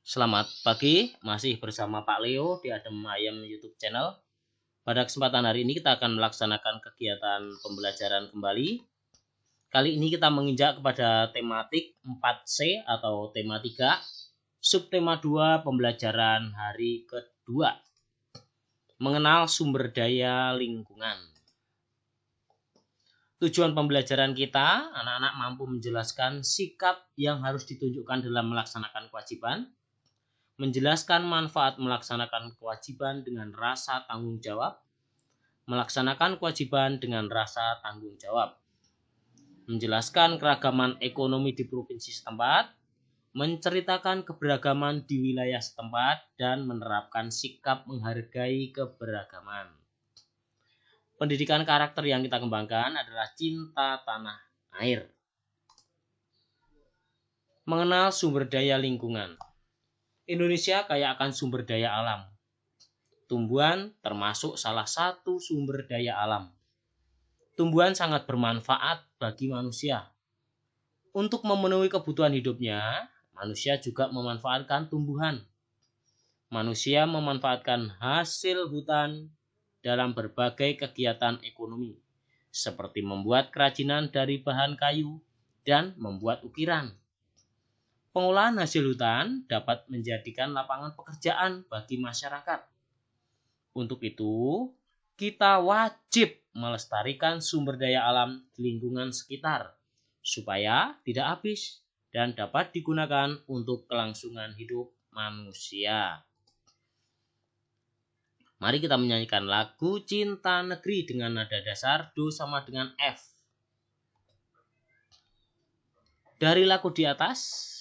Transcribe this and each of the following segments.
Selamat pagi, masih bersama Pak Leo di Adem Ayem YouTube channel. Pada kesempatan hari ini kita akan melaksanakan kegiatan pembelajaran kembali. Kali ini kita menginjak kepada tematik 4C atau tema 3, subtema 2 pembelajaran hari kedua. Mengenal sumber daya lingkungan. Tujuan pembelajaran kita, anak-anak mampu menjelaskan sikap yang harus ditunjukkan dalam melaksanakan kewajiban, menjelaskan manfaat melaksanakan kewajiban dengan rasa tanggung jawab, melaksanakan kewajiban dengan rasa tanggung jawab, menjelaskan keragaman ekonomi di provinsi setempat, menceritakan keberagaman di wilayah setempat, dan menerapkan sikap menghargai keberagaman. Pendidikan karakter yang kita kembangkan adalah cinta tanah air. Mengenal sumber daya lingkungan. Indonesia kaya akan sumber daya alam. Tumbuhan termasuk salah satu sumber daya alam. Tumbuhan sangat bermanfaat bagi manusia. Untuk memenuhi kebutuhan hidupnya, manusia juga memanfaatkan tumbuhan. Manusia memanfaatkan hasil hutan dalam berbagai kegiatan ekonomi, seperti membuat kerajinan dari bahan kayu dan membuat ukiran. Pengolahan hasil hutan dapat menjadikan lapangan pekerjaan bagi masyarakat. Untuk itu, kita wajib melestarikan sumber daya alam di lingkungan sekitar supaya tidak habis dan dapat digunakan untuk kelangsungan hidup manusia. Mari kita menyanyikan lagu Cinta Negeri dengan nada dasar Do sama dengan F. Dari lagu di atas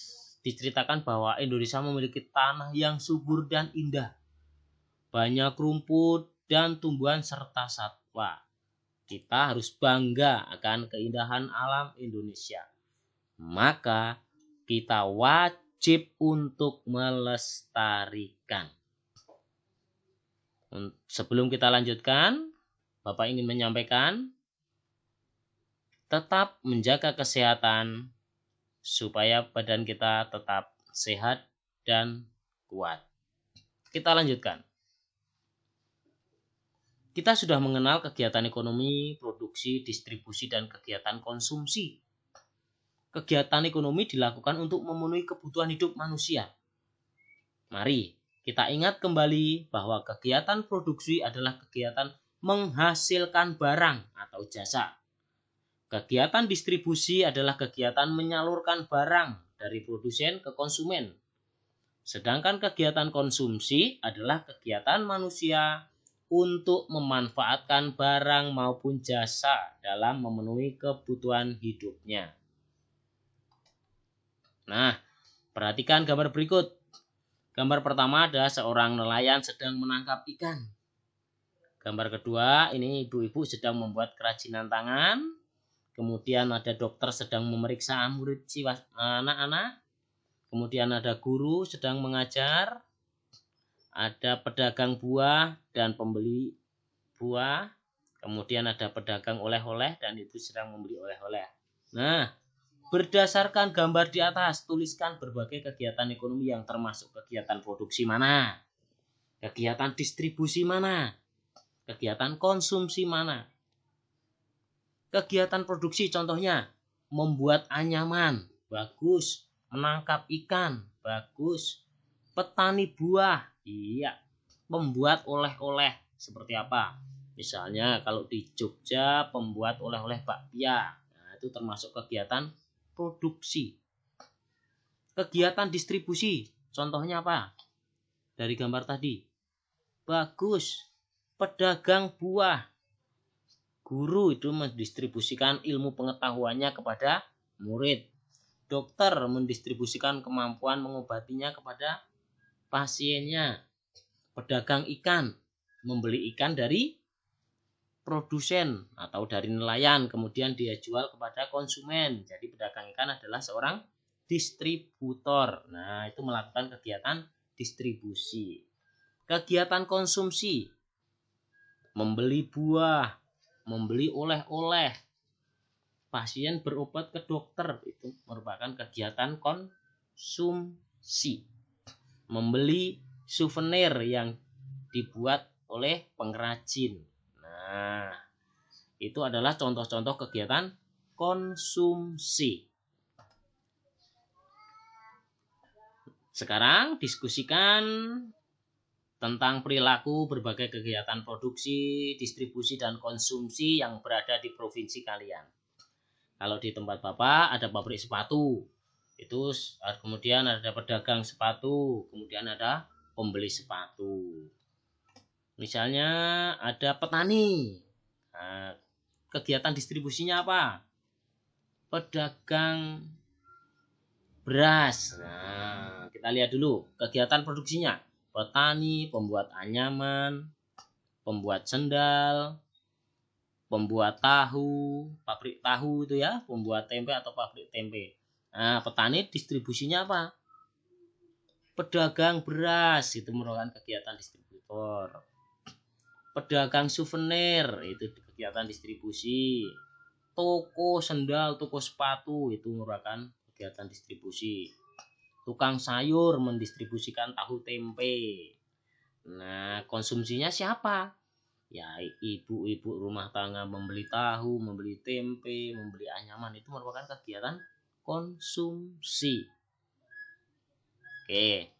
diceritakan bahwa Indonesia memiliki tanah yang subur dan indah, banyak rumput dan tumbuhan serta satwa. Kita harus bangga akan keindahan alam Indonesia. Maka kita wajib untuk melestarikan. Sebelum kita lanjutkan, Bapak ingin menyampaikan, tetap menjaga kesehatan supaya badan kita tetap sehat dan kuat. Kita lanjutkan. Kita sudah mengenal kegiatan ekonomi, produksi, distribusi, dan kegiatan konsumsi. Kegiatan ekonomi dilakukan untuk memenuhi kebutuhan hidup manusia. Mari kita ingat kembali bahwa kegiatan produksi adalah kegiatan menghasilkan barang atau jasa. Kegiatan distribusi adalah kegiatan menyalurkan barang dari produsen ke konsumen. Sedangkan kegiatan konsumsi adalah kegiatan manusia untuk memanfaatkan barang maupun jasa dalam memenuhi kebutuhan hidupnya. Nah, perhatikan gambar berikut. Gambar pertama ada seorang nelayan sedang menangkap ikan. Gambar kedua, ini ibu-ibu sedang membuat kerajinan tangan. Kemudian ada dokter sedang memeriksa murid anak-anak. Kemudian ada guru sedang mengajar. Ada pedagang buah dan pembeli buah. Kemudian ada pedagang oleh-oleh dan ibu sedang membeli oleh-oleh. Nah, berdasarkan gambar di atas, tuliskan berbagai kegiatan ekonomi yang termasuk kegiatan produksi mana, kegiatan distribusi mana, kegiatan konsumsi mana. Kegiatan produksi contohnya, membuat anyaman, bagus. Menangkap ikan, bagus. Petani buah, iya. Membuat oleh-oleh, seperti apa? Misalnya kalau di Jogja, pembuat oleh-oleh bakpia. Nah, itu termasuk kegiatan produksi. Kegiatan distribusi, contohnya apa? Dari gambar tadi. Bagus, pedagang buah. Guru itu mendistribusikan ilmu pengetahuannya kepada murid. Dokter mendistribusikan kemampuan mengobatinya kepada pasiennya. Pedagang ikan membeli ikan dari produsen atau dari nelayan, kemudian dia jual kepada konsumen. Jadi pedagang ikan adalah seorang distributor. Nah, itu melakukan kegiatan distribusi. Kegiatan konsumsi, membeli buah, membeli oleh-oleh. Pasien berobat ke dokter, itu merupakan kegiatan konsumsi. membeli souvenir yang dibuat oleh pengrajin. Nah, itu adalah contoh-contoh kegiatan konsumsi. Sekarang diskusikan tentang perilaku berbagai kegiatan produksi, distribusi, dan konsumsi yang berada di provinsi kalian. Kalau di tempat Bapak ada pabrik sepatu, itu kemudian ada pedagang sepatu, kemudian ada pembeli sepatu. Misalnya ada petani. Nah, kegiatan distribusinya apa? Pedagang beras. Nah, kita lihat dulu kegiatan produksinya. Petani, pembuat anyaman, pembuat sendal, pembuat tahu, pabrik tahu itu ya, pembuat tempe atau pabrik tempe. Nah, petani distribusinya apa? Pedagang beras, itu merupakan kegiatan distributor. Pedagang souvenir, itu kegiatan distribusi. Toko sendal, toko sepatu, itu merupakan kegiatan distribusi. Tukang sayur mendistribusikan tahu tempe. Nah, konsumsinya siapa? Ya, ibu-ibu rumah tangga membeli tahu, membeli tempe, membeli anyaman, itu merupakan kegiatan konsumsi. Oke.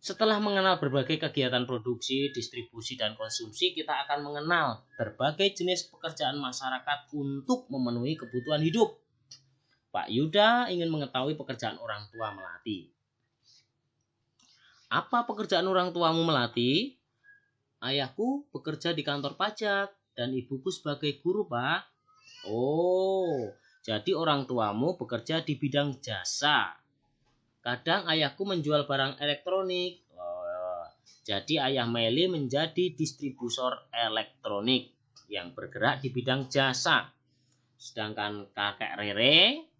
Setelah mengenal berbagai kegiatan produksi, distribusi, dan konsumsi, kita akan mengenal berbagai jenis pekerjaan masyarakat untuk memenuhi kebutuhan hidup. Pak Yuda ingin mengetahui pekerjaan orang tua Melati. Apa pekerjaan orang tuamu Melati? Ayahku bekerja di kantor pajak dan ibuku sebagai guru, Pak. Oh, jadi orang tuamu bekerja di bidang jasa. Kadang ayahku menjual barang elektronik. Oh, jadi ayah Meli menjadi distributor elektronik yang bergerak di bidang jasa. Sedangkan kakek Rere,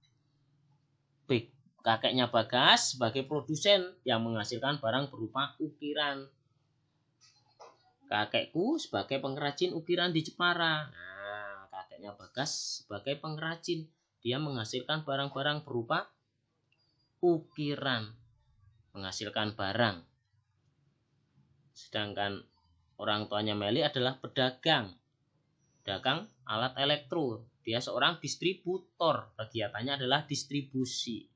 kakeknya Bagas, sebagai produsen yang menghasilkan barang berupa ukiran. Kakekku sebagai pengrajin ukiran di Jepara. Nah, kakeknya Bagas sebagai pengrajin, dia menghasilkan barang-barang berupa ukiran, menghasilkan barang. Sedangkan orang tuanya Meli adalah pedagang alat elektro. Dia seorang distributor, kegiatannya adalah distribusi.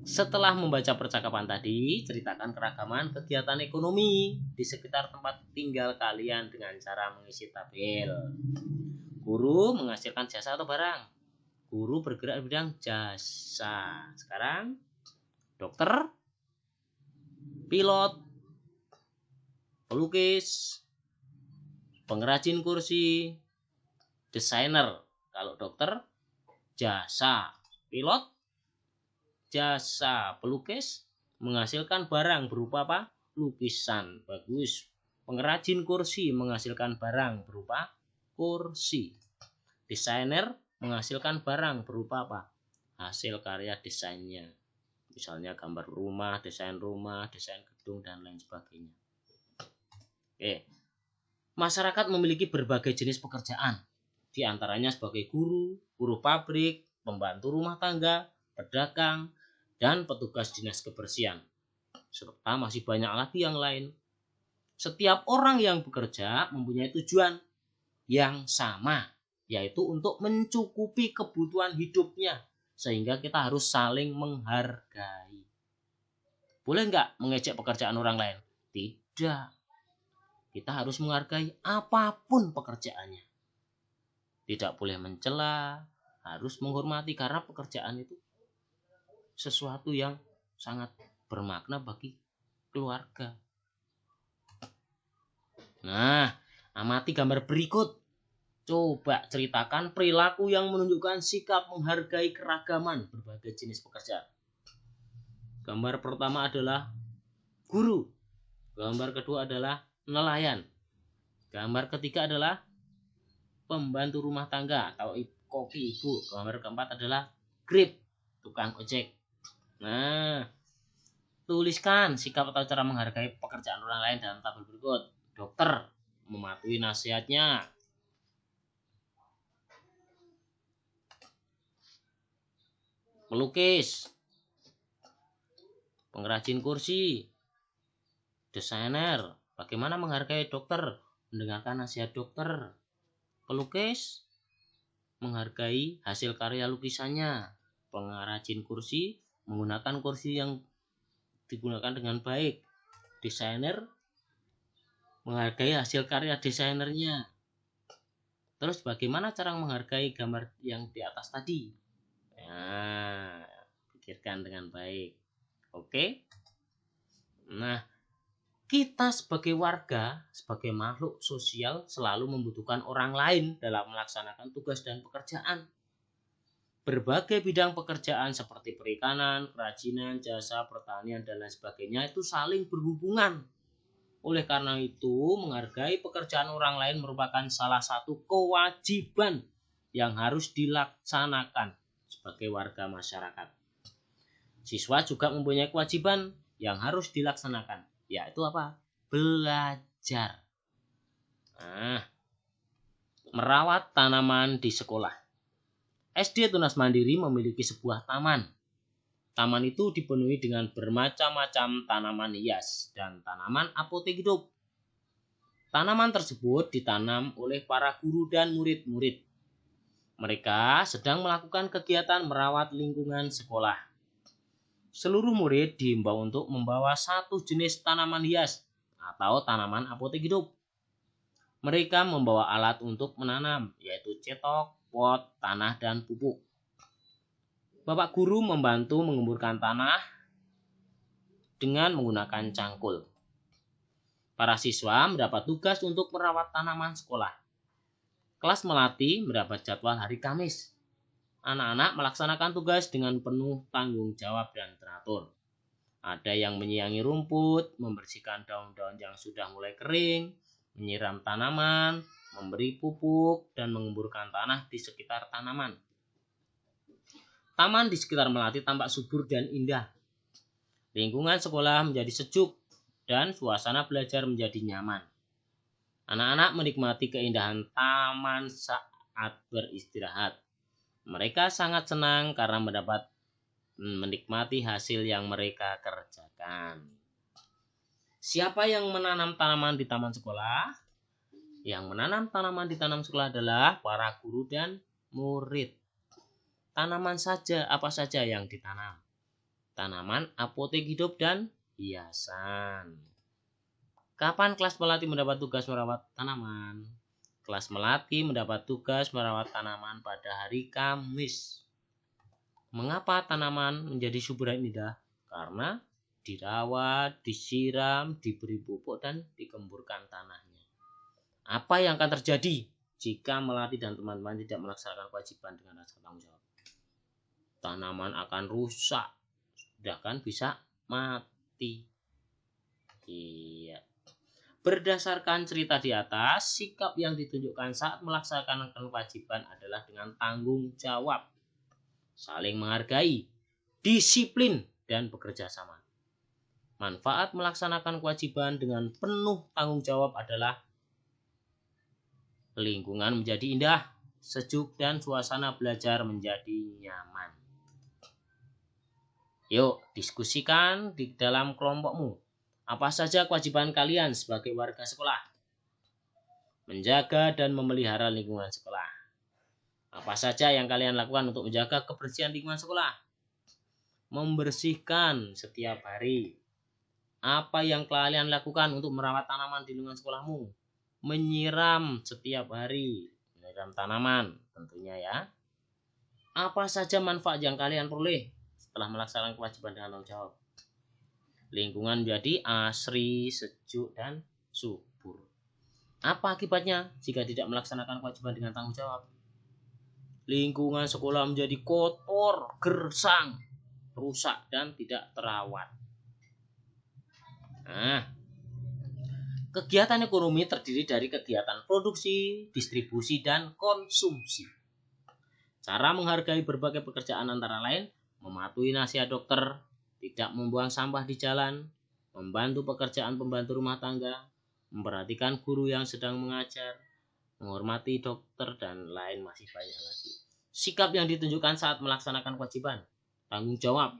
Setelah membaca percakapan tadi, ceritakan keragaman kegiatan ekonomi di sekitar tempat tinggal kalian dengan cara mengisi tabel. Guru menghasilkan jasa atau barang? Guru bergerak di bidang jasa. Sekarang dokter, pilot, pelukis, pengrajin kursi, desainer. Kalau dokter, jasa. Pilot, jasa. Pelukis, menghasilkan barang berupa apa? Lukisan. Bagus. Pengrajin kursi menghasilkan barang berupa kursi. Desainer menghasilkan barang berupa apa? Hasil karya desainnya. Misalnya gambar rumah, desain gedung, dan lain sebagainya. Oke. Masyarakat memiliki berbagai jenis pekerjaan. Di antaranya sebagai guru, buruh pabrik, pembantu rumah tangga, pedagang, dan petugas dinas kebersihan. Serta masih banyak lagi yang lain. Setiap orang yang bekerja mempunyai tujuan yang sama, yaitu untuk mencukupi kebutuhan hidupnya. Sehingga kita harus saling menghargai. Boleh nggak mengejek pekerjaan orang lain? Tidak. Kita harus menghargai apapun pekerjaannya. Tidak boleh mencela, harus menghormati karena pekerjaan itu sesuatu yang sangat bermakna bagi keluarga. Nah, amati gambar berikut. Coba ceritakan perilaku yang menunjukkan sikap menghargai keragaman berbagai jenis pekerjaan. Gambar pertama adalah guru. Gambar kedua adalah nelayan. Gambar ketiga adalah pembantu rumah tangga atau koki ibu. Gambar keempat adalah grip, tukang ojek. Nah, tuliskan sikap atau cara menghargai pekerjaan orang lain dalam tabel berikut. Dokter, mematuhi nasihatnya. Melukis, pengrajin kursi, desainer, bagaimana menghargai dokter, mendengarkan nasihat dokter, pelukis, menghargai hasil karya lukisannya, pengrajin kursi, menggunakan kursi yang digunakan dengan baik, desainer, menghargai hasil karya desainernya. Terus bagaimana cara menghargai gambar yang di atas tadi? Nah, pikirkan dengan baik. Oke. Nah, kita sebagai warga, sebagai makhluk sosial selalu membutuhkan orang lain dalam melaksanakan tugas dan pekerjaan. Berbagai bidang pekerjaan seperti perikanan, kerajinan, jasa, pertanian, dan lain sebagainya itu saling berhubungan. Oleh karena itu, menghargai pekerjaan orang lain merupakan salah satu kewajiban yang harus dilaksanakan sebagai warga masyarakat. Siswa juga mempunyai kewajiban yang harus dilaksanakan, yaitu apa? Belajar. Nah, merawat tanaman di sekolah. SD Tunas Mandiri memiliki sebuah taman. Taman itu dipenuhi dengan bermacam-macam tanaman hias dan tanaman apotek hidup. Tanaman tersebut ditanam oleh para guru dan murid-murid. Mereka sedang melakukan kegiatan merawat lingkungan sekolah. Seluruh murid diimbau untuk membawa satu jenis tanaman hias atau tanaman apotek hidup. Mereka membawa alat untuk menanam, yaitu cetok, pot, tanah, dan pupuk. Bapak guru membantu mengemburkan tanah dengan menggunakan cangkul. Para siswa mendapat tugas untuk merawat tanaman sekolah. Kelas melati mendapat jadwal hari Kamis. Anak-anak melaksanakan tugas dengan penuh tanggung jawab dan teratur. Ada yang menyiangi rumput, membersihkan daun-daun yang sudah mulai kering, menyiram tanaman, memberi pupuk, dan mengemburkan tanah di sekitar tanaman. Taman di sekitar Melati tampak subur dan indah. Lingkungan sekolah menjadi sejuk dan suasana belajar menjadi nyaman. Anak-anak menikmati keindahan taman saat beristirahat. Mereka sangat senang karena mendapat menikmati hasil yang mereka kerjakan. Siapa yang menanam tanaman di taman sekolah? Yang menanam tanaman di taman sekolah adalah para guru dan murid. Tanaman saja, apa saja yang ditanam? Tanaman apotek hidup dan hiasan. Kapan kelas Melati mendapat tugas merawat tanaman? Kelas Melati mendapat tugas merawat tanaman pada hari Kamis. Mengapa tanaman menjadi subur dan indah? Karena dirawat, disiram, diberi pupuk, dan dikemburkan tanahnya. Apa yang akan terjadi jika Melati dan teman-teman tidak melaksanakan kewajiban dengan rasa tanggung jawab? Tanaman akan rusak, bahkan bisa mati. Iya. Berdasarkan cerita di atas, sikap yang ditunjukkan saat melaksanakan kewajiban adalah dengan tanggung jawab, saling menghargai, disiplin, dan bekerja sama. Manfaat melaksanakan kewajiban dengan penuh tanggung jawab adalah lingkungan menjadi indah, sejuk, dan suasana belajar menjadi nyaman. Yuk, diskusikan di dalam kelompokmu. Apa saja kewajiban kalian sebagai warga sekolah? Menjaga dan memelihara lingkungan sekolah. Apa saja yang kalian lakukan untuk menjaga kebersihan lingkungan sekolah? Membersihkan setiap hari. Apa yang kalian lakukan untuk merawat tanaman di lingkungan sekolahmu? Menyiram setiap hari. Menyiram tanaman tentunya ya. Apa saja manfaat yang kalian peroleh setelah melaksanakan kewajiban dengan tanggung jawab? Lingkungan menjadi asri, sejuk, dan subur. Apa akibatnya jika tidak melaksanakan kewajiban dengan tanggung jawab? Lingkungan sekolah menjadi kotor, gersang, rusak, dan tidak terawat. Nah, kegiatan ekonomi terdiri dari kegiatan produksi, distribusi, dan konsumsi. Cara menghargai berbagai pekerjaan antara lain mematuhi nasihat dokter, tidak membuang sampah di jalan, membantu pekerjaan pembantu rumah tangga, memperhatikan guru yang sedang mengajar, menghormati dokter, dan lain masih banyak lagi. Sikap yang ditunjukkan saat melaksanakan kewajiban, tanggung jawab,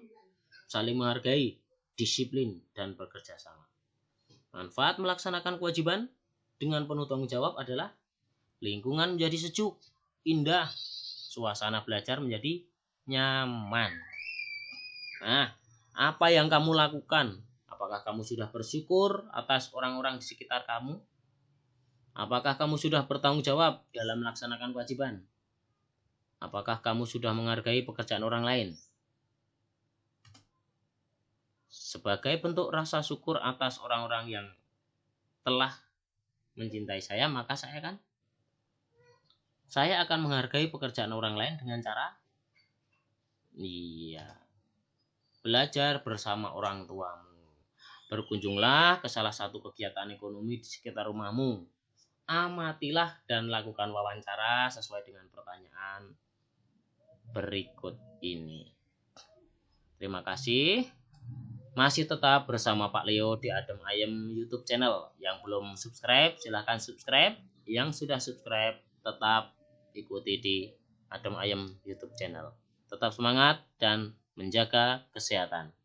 saling menghargai, disiplin, dan bekerja sama. Manfaat melaksanakan kewajiban dengan penuh tanggung jawab adalah lingkungan menjadi sejuk, indah, suasana belajar menjadi nyaman. Nah, apa yang kamu lakukan? Apakah kamu sudah bersyukur atas orang-orang di sekitar kamu? Apakah kamu sudah bertanggung jawab dalam melaksanakan kewajiban? Apakah kamu sudah menghargai pekerjaan orang lain? Sebagai bentuk rasa syukur atas orang-orang yang telah mencintai saya, maka saya akan menghargai pekerjaan orang lain dengan cara belajar bersama orang tuamu. Berkunjunglah ke salah satu kegiatan ekonomi di sekitar rumahmu. Amatilah dan lakukan wawancara sesuai dengan pertanyaan berikut ini. Terima kasih. Masih tetap bersama Pak Leo di Adem Ayem YouTube channel. Yang belum subscribe, silahkan subscribe. Yang sudah subscribe, tetap ikuti di Adem Ayem YouTube channel. Tetap semangat dan menjaga kesehatan.